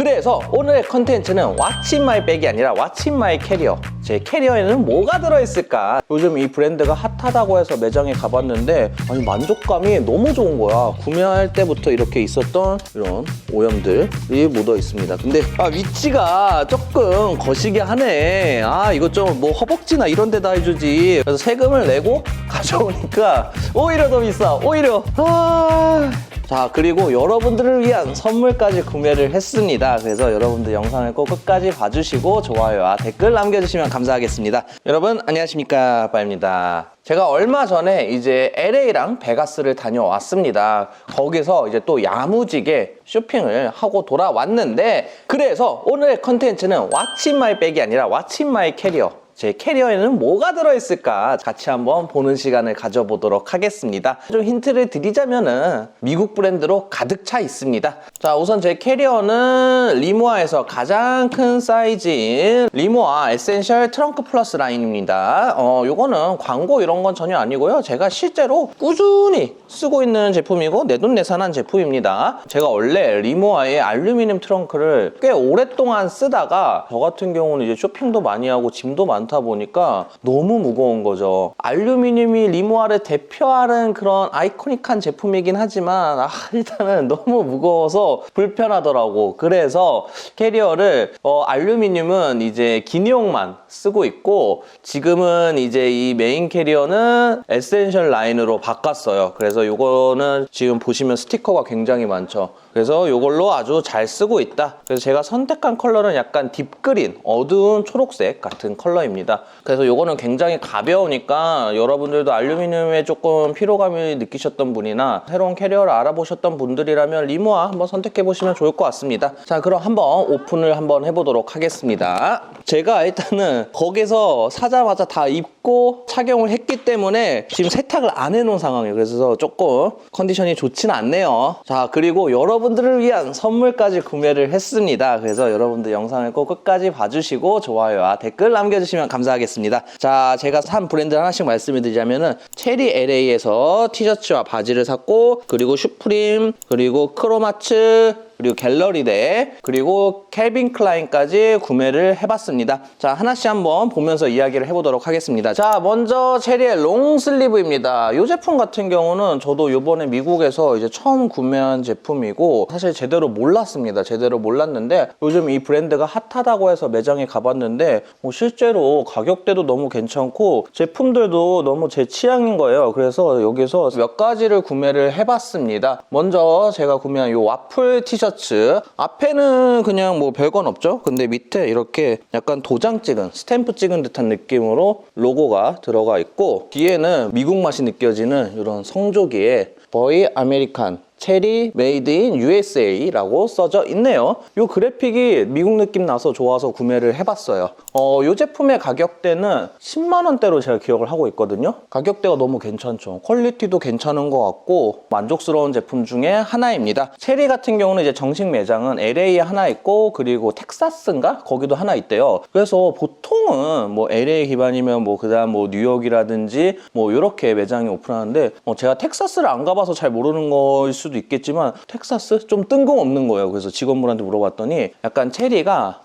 그래서 오늘의 컨텐츠는 What's in my bag이 아니라 What's in my carrier. 제 캐리어에는 뭐가 들어있을까? 요즘 이 브랜드가 핫하다고 해서 매장에 가봤는데 아니 만족감이 너무 좋은 거야. 구매할 때부터 이렇게 있었던 이런 오염들이 묻어 있습니다. 근데 위치가 조금 거시기 하네. 이거 좀 뭐 허벅지나 이런 데다 해주지. 그래서 세금을 내고 가져오니까 오히려 더 비싸. 오히려 자, 그리고 여러분들을 위한 선물까지 구매를 했습니다. 그래서 여러분들 영상을 꼭 끝까지 봐주시고 좋아요와 댓글 남겨주시면 감사하겠습니다. 여러분 안녕하십니까, 빠입니다. 제가 얼마 전에 이제 LA랑 베가스를 다녀왔습니다. 거기서 이제 또 야무지게 쇼핑을 하고 돌아왔는데, 그래서 오늘의 컨텐츠는 What's in my bag이 아니라 What's in my carrier. 제 캐리어에는 뭐가 들어있을까 같이 한번 보는 시간을 가져보도록 하겠습니다. 좀 힌트를 드리자면은 미국 브랜드로 가득 차 있습니다. 자, 우선 제 캐리어는 리모아에서 가장 큰 사이즈인 리모아 에센셜 트렁크 플러스 라인입니다. 요거는 광고 이런 건 전혀 아니고요. 제가 실제로 꾸준히 쓰고 있는 제품이고 내돈내산한 제품입니다. 제가 원래 리모아의 알루미늄 트렁크를 꽤 오랫동안 쓰다가 저 같은 경우는 이제 쇼핑도 많이 하고 짐도 많다 보니까 너무 무거운 거죠. 알루미늄이 리모아를 대표하는 그런 아이코닉한 제품이긴 하지만 일단은 너무 무거워서 불편하더라고. 그래서 캐리어를 알루미늄은 이제 기내용만 쓰고 있고, 지금은 이제 이 메인 캐리어는 에센셜 라인으로 바꿨어요. 그래서 요거는 지금 보시면 스티커가 굉장히 많죠. 그래서 요걸로 아주 잘 쓰고 있다. 그래서 제가 선택한 컬러는 약간 딥그린, 어두운 초록색 같은 컬러입니다. 그래서 요거는 굉장히 가벼우니까 여러분들도 알루미늄에 조금 피로감을 느끼셨던 분이나 새로운 캐리어를 알아보셨던 분들이라면 리모아 한번 선택해보시면 좋을 것 같습니다. 자, 그럼 한번 오픈을 한번 해보도록 하겠습니다. 제가 일단은 거기서 사자마자 다 입고 착용을 했기 때문에 지금 세탁을 안 해놓은 상황이에요. 그래서 조금 컨디션이 좋지는 않네요. 자, 그리고 여러분들을 위한 선물까지 구매를 했습니다. 그래서 여러분들 영상을 꼭 끝까지 봐주시고 좋아요와 댓글 남겨주시면 감사하겠습니다. 자, 제가 산 브랜드 하나씩 말씀을 드리자면은 체리 LA에서 티셔츠와 바지를 샀고, 그리고 슈프림, 그리고 크로마츠, 그리고 갤러리대, 그리고 캘빈 클라인까지 구매를 해봤습니다. 자, 하나씩 한번 보면서 이야기를 해보도록 하겠습니다. 자, 먼저 체리의 롱슬리브입니다. 이 제품 같은 경우는 저도 이번에 미국에서 이제 처음 구매한 제품이고 사실 제대로 몰랐습니다. 제대로 몰랐는데 요즘 이 브랜드가 핫하다고 해서 매장에 가봤는데 실제로 가격대도 너무 괜찮고 제품들도 너무 제 취향인 거예요. 그래서 여기서 몇 가지를 구매를 해봤습니다. 먼저 제가 구매한 이 와플 티셔츠, 앞에는 그냥 뭐 별건 없죠. 근데 밑에 이렇게 약간 도장 찍은, 스탬프 찍은 듯한 느낌으로 로고가 들어가 있고, 뒤에는 미국 맛이 느껴지는 이런 성조기에 버이 아메리칸 체리 메이드 인 USA라고 써져 있네요. 이 그래픽이 미국 느낌 나서 좋아서 구매를 해봤어요. 이 제품의 가격대는 10만 원대로 제가 기억을 하고 있거든요. 가격대가 너무 괜찮죠. 퀄리티도 괜찮은 것 같고 만족스러운 제품 중에 하나입니다. 체리 같은 경우는 이제 정식 매장은 LA에 하나 있고, 그리고 텍사스인가? 거기도 하나 있대요. 그래서 보통은 뭐 LA 기반이면 뭐 그다음 뭐 뉴욕이라든지 뭐 이렇게 매장이 오픈하는데 제가 텍사스를 안 가봐서 잘 모르는 거일 수도 있겠지만 텍사스? 좀 뜬금없는 거예요. 그래서 직원분한테 물어봤더니 약간 체리가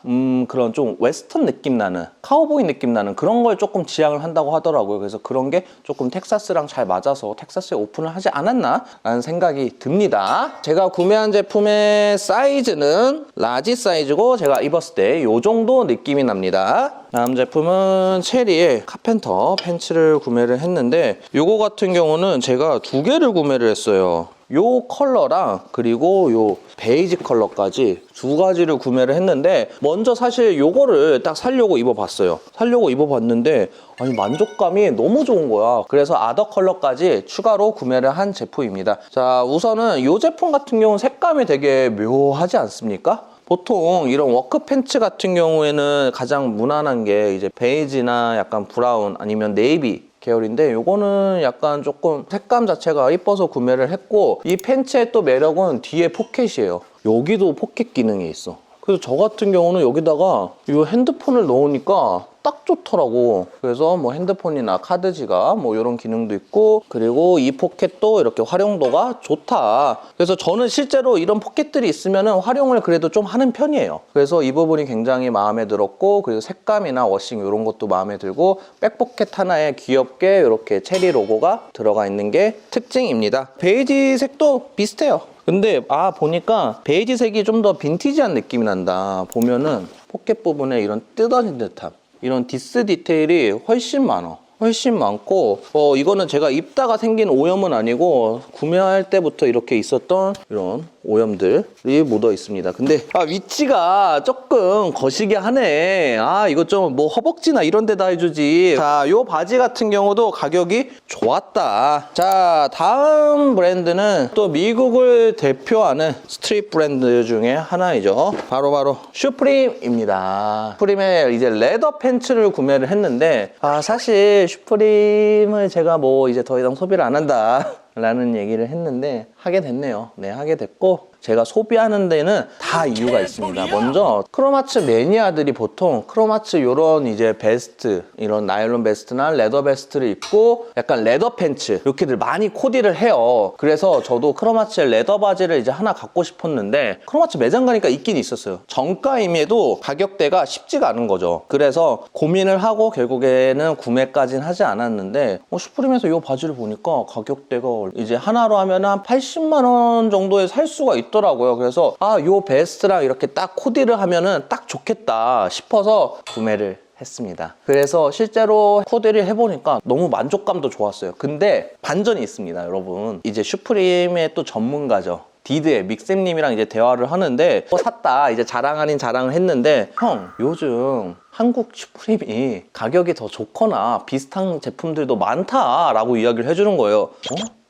그런 좀 웨스턴 느낌 나는, 카우보이 느낌 나는 그런 걸 조금 지향을 한다고 하더라고요. 그래서 그런 게 조금 텍사스랑 잘 맞아서 텍사스에 오픈을 하지 않았나 라는 생각이 듭니다. 제가 구매한 제품의 사이즈는 라지 사이즈고 제가 입었을 때 이 정도 느낌이 납니다. 다음 제품은 체리의 카펜터 팬츠를 구매를 했는데 요거 같은 경우는 제가 두 개를 구매를 했어요. 요 컬러랑 그리고 요 베이지 컬러까지 두 가지를 구매를 했는데, 먼저 사실 요거를 딱 사려고 입어봤어요. 사려고 입어봤는데 아니 만족감이 너무 좋은 거야. 그래서 아더 컬러까지 추가로 구매를 한 제품입니다. 자, 우선은 요 제품 같은 경우는 색감이 되게 묘하지 않습니까? 보통 이런 워크 팬츠 같은 경우에는 가장 무난한 게 이제 베이지나 약간 브라운 아니면 네이비 계열인데, 요거는 약간 조금 색감 자체가 이뻐서 구매를 했고, 이 팬츠의 또 매력은 뒤에 포켓이에요. 여기도 포켓 기능이 있어. 그래서 저 같은 경우는 여기다가 이 핸드폰을 넣으니까 딱 좋더라고. 그래서 뭐 핸드폰이나 카드 지갑 뭐 이런 기능도 있고, 그리고 이 포켓도 이렇게 활용도가 좋다. 그래서 저는 실제로 이런 포켓들이 있으면 활용을 그래도 좀 하는 편이에요. 그래서 이 부분이 굉장히 마음에 들었고, 그리고 색감이나 워싱 이런 것도 마음에 들고, 백포켓 하나에 귀엽게 이렇게 체리 로고가 들어가 있는 게 특징입니다. 베이지 색도 비슷해요. 근데 보니까 베이지 색이 좀 더 빈티지한 느낌이 난다. 보면은 포켓 부분에 이런 뜯어진 듯함, 이런 디스 디테일이 훨씬 많고, 이거는 제가 입다가 생긴 오염은 아니고 구매할 때부터 이렇게 있었던 이런 오염들이 묻어 있습니다. 근데 위치가 조금 거시기 하네. 이거 좀 뭐 허벅지나 이런 데다 해주지. 자, 요 바지 같은 경우도 가격이 좋았다. 자, 다음 브랜드는 또 미국을 대표하는 스트릿 브랜드 중에 하나이죠. 바로 슈프림입니다. 슈프림의 이제 레더 팬츠를 구매를 했는데, 사실 슈프림을 제가 뭐 이제 더 이상 소비를 안 한다 라는 얘기를 했는데 하게 됐네요. 네, 하게 됐고, 제가 소비하는 데는 다 이유가 있습니다. 먼저 크로마츠 매니아들이 보통 크로마츠 요런 이제 베스트, 이런 나일론 베스트나 레더 베스트를 입고 약간 레더 팬츠 이렇게들 많이 코디를 해요. 그래서 저도 크로마츠의 레더 바지를 이제 하나 갖고 싶었는데 크로마츠 매장 가니까 있긴 있었어요. 정가임에도 가격대가 쉽지가 않은 거죠. 그래서 고민을 하고 결국에는 구매까지는 하지 않았는데, 슈프림에서 이 바지를 보니까 가격대가 이제 하나로 하면 한 80만 원 정도에 살 수가 있더라고요. 그래서 요 베스트랑 이렇게 딱 코디를 하면은 딱 좋겠다 싶어서 구매를 했습니다. 그래서 실제로 코디를 해보니까 너무 만족감도 좋았어요. 근데 반전이 있습니다, 여러분. 이제 슈프림의 또 전문가죠. 디드의 믹쌤님이랑 이제 대화를 하는데 샀다 이제 자랑 아닌 자랑을 했는데, 형 요즘 한국 슈프림이 가격이 더 좋거나 비슷한 제품들도 많다라고 이야기를 해주는 거예요.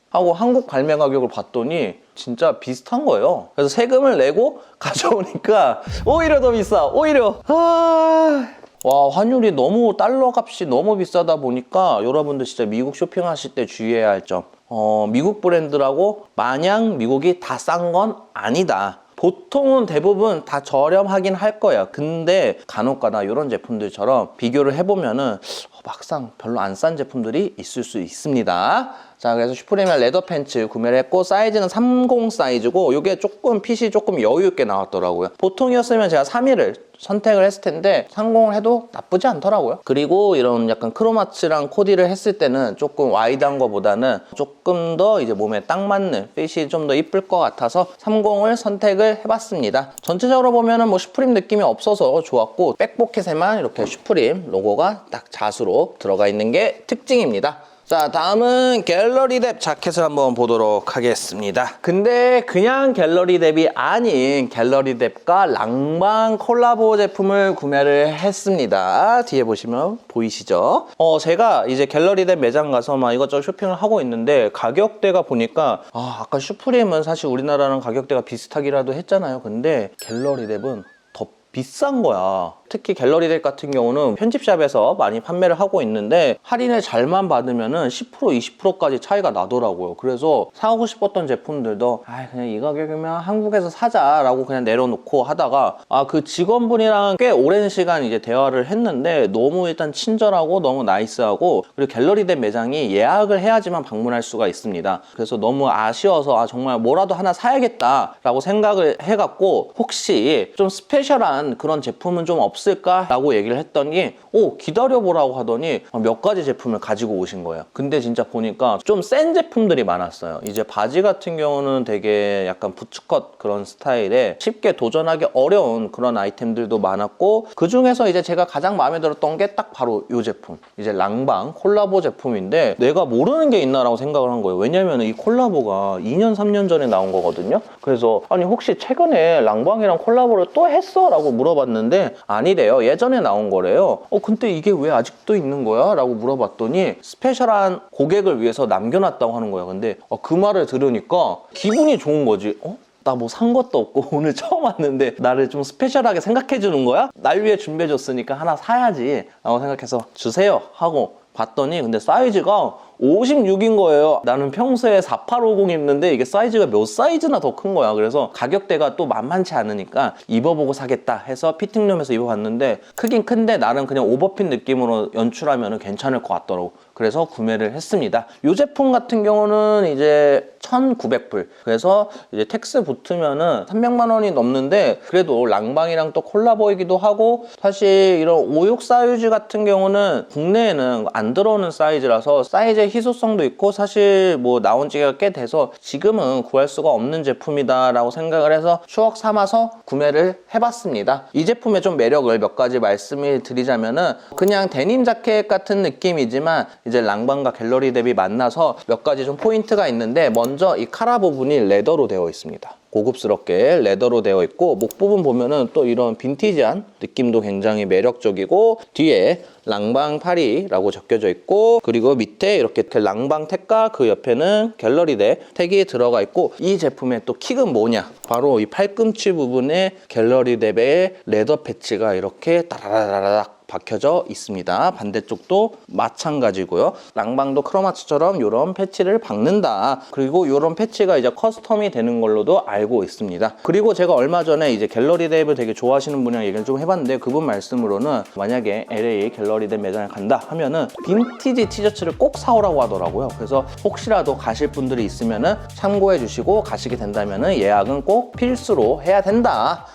하고 한국 발매 가격을 봤더니 진짜 비슷한 거예요. 그래서 세금을 내고 가져오니까 오히려 더 비싸. 오히려 환율이 너무, 달러 값이 너무 비싸다 보니까 여러분들 진짜 미국 쇼핑하실 때 주의해야 할 점, 미국 브랜드라고 마냥 미국이 다 싼 건 아니다. 보통은 대부분 다 저렴하긴 할 거예요. 근데 간혹가다 이런 제품들처럼 비교를 해보면은 막상 별로 안 싼 제품들이 있을 수 있습니다. 자, 그래서 슈프림의 레더 팬츠 구매를 했고, 사이즈는 30 사이즈고, 이게 조금 핏이 조금 여유 있게 나왔더라고요. 보통이었으면 제가 3일을 선택을 했을 텐데 30을 해도 나쁘지 않더라고요. 그리고 이런 약간 크로마츠랑 코디를 했을 때는 조금 와이드한 거보다는 조금 더 이제 몸에 딱 맞는 핏이 좀 더 이쁠 것 같아서 30을 선택을 해봤습니다. 전체적으로 보면은 뭐 슈프림 느낌이 없어서 좋았고, 백포켓에만 이렇게 슈프림 로고가 딱 자수로 들어가 있는 게 특징입니다. 자, 다음은 갤러리 뎁 자켓을 한번 보도록 하겠습니다. 근데 그냥 갤러리 뎁이 아닌 갤러리 뎁과 랑방 콜라보 제품을 구매를 했습니다. 뒤에 보시면 보이시죠? 제가 이제 갤러리 뎁 매장 가서 막 이것저것 쇼핑을 하고 있는데, 가격대가 보니까 아까 슈프림은 사실 우리나라랑 가격대가 비슷하기라도 했잖아요. 근데 갤러리 뎁은 더 비싼 거야. 특히 갤러리 뎁 같은 경우는 편집샵에서 많이 판매를 하고 있는데, 할인을 잘만 받으면은 10% 20%까지 차이가 나더라고요. 그래서 사고 싶었던 제품들도 그냥 이 가격이면 한국에서 사자라고 그냥 내려놓고 하다가, 그 직원분이랑 꽤 오랜 시간 이제 대화를 했는데 너무 일단 친절하고 너무 나이스하고, 그리고 갤러리 뎁 매장이 예약을 해야지만 방문할 수가 있습니다. 그래서 너무 아쉬워서 정말 뭐라도 하나 사야겠다라고 생각을 해갖고, 혹시 좀 스페셜한 그런 제품은 좀 없을까라고 얘기를 했더니 기다려보라고 하더니 몇 가지 제품을 가지고 오신 거예요. 근데 진짜 보니까 좀 센 제품들이 많았어요. 이제 바지 같은 경우는 되게 약간 부츠컷 그런 스타일에 쉽게 도전하기 어려운 그런 아이템들도 많았고, 그 중에서 이제 제가 가장 마음에 들었던 게 딱 바로 이 제품, 이제 랑방 콜라보 제품인데, 내가 모르는 게 있나라고 생각을 한 거예요. 왜냐면 이 콜라보가 2년 3년 전에 나온 거거든요. 그래서 혹시 최근에 랑방이랑 콜라보를 또 했어? 라고 물어봤는데 아니래요. 예전에 나온 거래요. 근데 이게 왜 아직도 있는 거야? 라고 물어봤더니 스페셜한 고객을 위해서 남겨놨다고 하는 거예요. 근데 그 말을 들으니까 기분이 좋은 거지. 나 뭐 산 것도 없고 오늘 처음 왔는데 나를 좀 스페셜하게 생각해 주는 거야? 날 위해 준비해 줬으니까 하나 사야지 라고 생각해서 주세요 하고 봤더니, 근데 사이즈가 56인 거예요. 나는 평소에 4850 입는데 이게 사이즈가 몇 사이즈나 더 큰 거야. 그래서 가격대가 또 만만치 않으니까 입어보고 사겠다 해서 피팅룸에서 입어봤는데 크긴 큰데 나름 그냥 오버핏 느낌으로 연출하면 괜찮을 것 같더라고. 그래서 구매를 했습니다. 이 제품 같은 경우는 이제 1,900불. 그래서 이제 텍스 붙으면은 300만 원이 넘는데 그래도 랑방이랑 또 콜라보이기도 하고 사실 이런 56 사이즈 같은 경우는 국내에는 안 들어오는 사이즈라서 사이즈의 희소성도 있고 사실 뭐 나온 지가 꽤 돼서 지금은 구할 수가 없는 제품이다 라고 생각을 해서 추억 삼아서 구매를 해봤습니다. 이 제품의 좀 매력을 몇 가지 말씀을 드리자면은 그냥 데님 자켓 같은 느낌이지만 이제 랑방과 갤러리 랩이 만나서 몇 가지 좀 포인트가 있는데 먼저 이 카라 부분이 레더로 되어 있습니다. 고급스럽게 레더로 되어 있고 목 부분 보면은 또 이런 빈티지한 느낌도 굉장히 매력적이고 뒤에 랑방 파리라고 적혀져 있고 그리고 밑에 이렇게 랑방 택과 그 옆에는 갤러리대 택이 들어가 있고 이 제품의 또 킥은 뭐냐 바로 이 팔꿈치 부분에 갤러리랩의 레더 패치가 이렇게 따라라라락 박혀져 있습니다. 반대쪽도 마찬가지고요. 랑방도 크로마츠처럼 이런 패치를 박는다. 그리고 이런 패치가 이제 커스텀이 되는 걸로도 알고 있습니다. 그리고 제가 얼마 전에 이제 갤러리 랩을 되게 좋아하시는 분이랑 얘기를 좀 해봤는데 그분 말씀으로는 만약에 LA 갤러리 랩 매장에 간다 하면은 빈티지 티셔츠를 꼭 사오라고 하더라고요. 그래서 혹시라도 가실 분들이 있으면은 참고해 주시고 가시게 된다면은 예약은 꼭 필수로 해야 된다.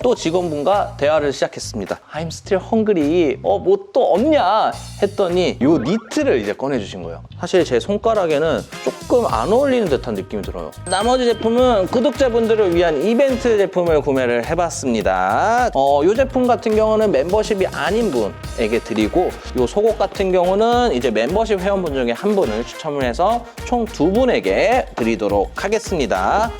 또 직원분과 대화를 시작했습니다. I'm still hungry. 뭐 또 없냐? 했더니 요 니트를 이제 꺼내주신 거예요. 사실 제 손가락에는 조금 안 어울리는 듯한 느낌이 들어요. 나머지 제품은 구독자분들을 위한 이벤트 제품을 구매를 해봤습니다. 요 제품 같은 경우는 멤버십이 아닌 분에게 드리고 요 속옷 같은 경우는 이제 멤버십 회원분 중에 한 분을 추첨을 해서 총 2분에게 드리도록 하겠습니다.